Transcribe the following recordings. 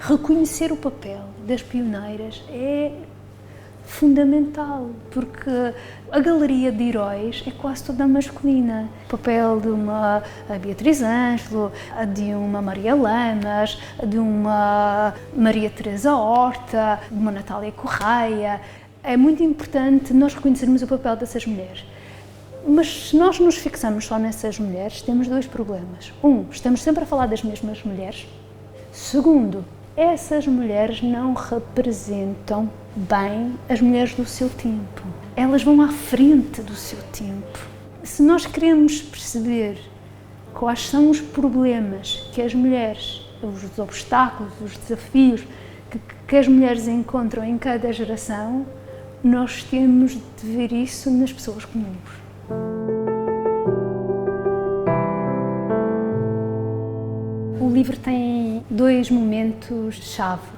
reconhecer o papel das pioneiras é fundamental, porque a galeria de heróis é quase toda masculina. O papel de uma Beatriz Ângelo, de uma Maria Lamas, de uma Maria Teresa Horta, de uma Natália Correia. É muito importante nós reconhecermos o papel dessas mulheres. Mas se nós nos fixamos só nessas mulheres, temos dois problemas. Estamos sempre a falar das mesmas mulheres. Segundo, essas mulheres não representam bem as mulheres do seu tempo. Elas vão à frente do seu tempo. Se nós queremos perceber quais são os problemas que as mulheres, os obstáculos, os desafios que as mulheres encontram em cada geração, nós temos de ver isso nas pessoas comuns. O livro tem dois momentos-chave.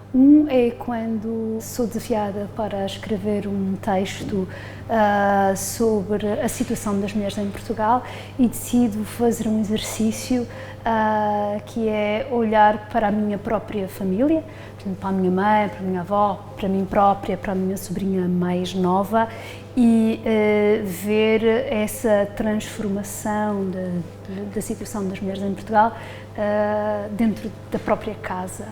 É quando sou desafiada para escrever um texto sobre a situação das mulheres em Portugal e decido fazer um exercício que é olhar para a minha própria família, portanto, para a minha mãe, para a minha avó, para mim própria, para a minha sobrinha mais nova e ver essa transformação da situação das mulheres em Portugal dentro da própria casa.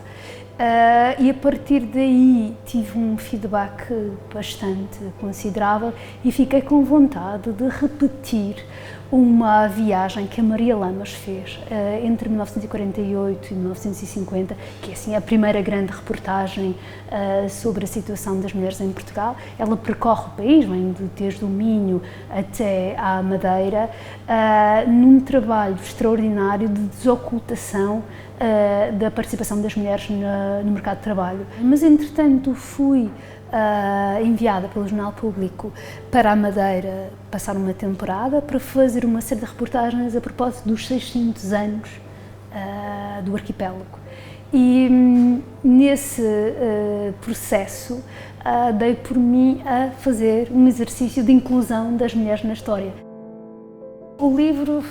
E a partir daí tive um feedback bastante considerável e fiquei com vontade de repetir uma viagem que a Maria Lamas fez entre 1948 e 1950, que é assim a primeira grande reportagem sobre a situação das mulheres em Portugal. Ela percorre o país, vem desde o Minho até à Madeira, num trabalho extraordinário de desocultação da participação das mulheres no mercado de trabalho. Mas, entretanto, fui enviada pelo Jornal Público para a Madeira passar uma temporada para fazer uma série de reportagens a propósito dos 600 anos do arquipélago. E nesse processo dei por mim a fazer um exercício de inclusão das mulheres na história. O livro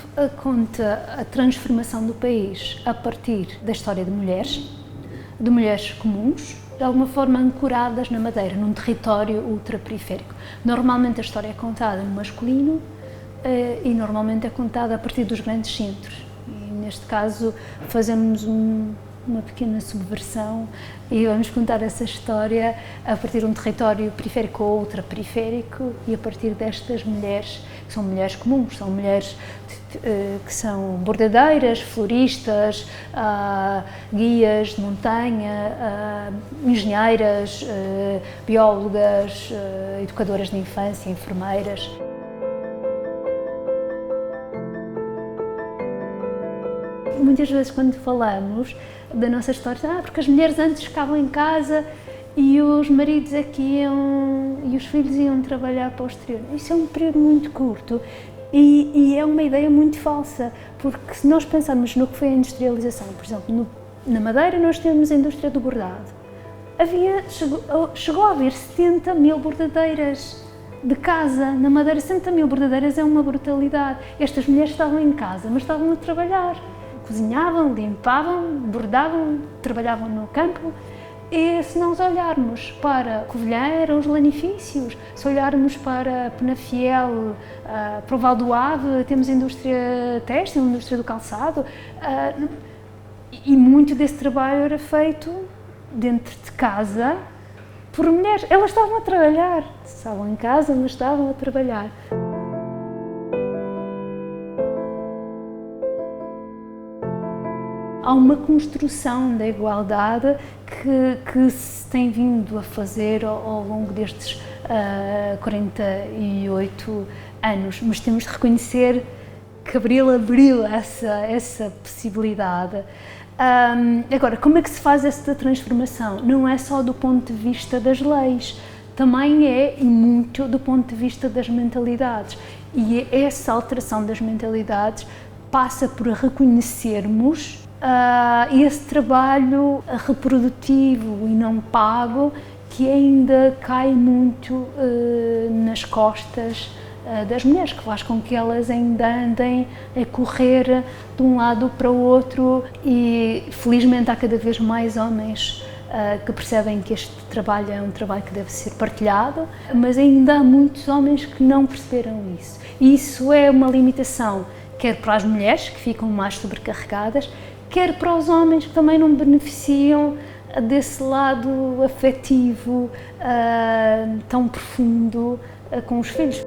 conta a transformação do país a partir da história de mulheres comuns, de alguma forma ancoradas na Madeira, num território ultraperiférico. Normalmente a história é contada no masculino e normalmente é contada a partir dos grandes centros. E neste caso fazemos uma pequena subversão e vamos contar essa história a partir de um território periférico ou ultraperiférico e a partir destas mulheres, que são mulheres comuns, são mulheres que são bordadeiras, floristas, guias de montanha, engenheiras, biólogas, educadoras de infância, enfermeiras. Muitas vezes quando falamos da nossa história, porque as mulheres antes ficavam em casa e os maridos aqui iam, e os filhos iam trabalhar para o exterior. Isso é um período muito curto e é uma ideia muito falsa, porque se nós pensarmos no que foi a industrialização, por exemplo, na Madeira nós temos a indústria do bordado. Chegou a haver 70 mil bordadeiras de casa. Na Madeira, 70 mil bordadeiras é uma brutalidade. Estas mulheres estavam em casa, mas estavam a trabalhar. Cozinhavam, limpavam, bordavam, trabalhavam no campo. E se nós olharmos para Covilhã, eram os lanifícios. Se olharmos para Penafiel, para o Val do Ave, temos a indústria têxtil, a indústria do calçado. E muito desse trabalho era feito dentro de casa por mulheres. Elas estavam a trabalhar. Estavam em casa, mas estavam a trabalhar. Há uma construção da igualdade que se tem vindo a fazer ao longo destes 48 anos, mas temos de reconhecer que Abril abriu essa possibilidade. Agora, como é que se faz esta transformação? Não é só do ponto de vista das leis, também é e muito do ponto de vista das mentalidades. E essa alteração das mentalidades passa por reconhecermos esse trabalho reprodutivo e não pago que ainda cai muito nas costas das mulheres, que faz com que elas ainda andem a correr de um lado para o outro e felizmente há cada vez mais homens que percebem que este trabalho é um trabalho que deve ser partilhado, mas ainda há muitos homens que não perceberam isso. E isso é uma limitação, quer para as mulheres, que ficam mais sobrecarregadas, quer para os homens que também não beneficiam desse lado afetivo tão profundo com os filhos.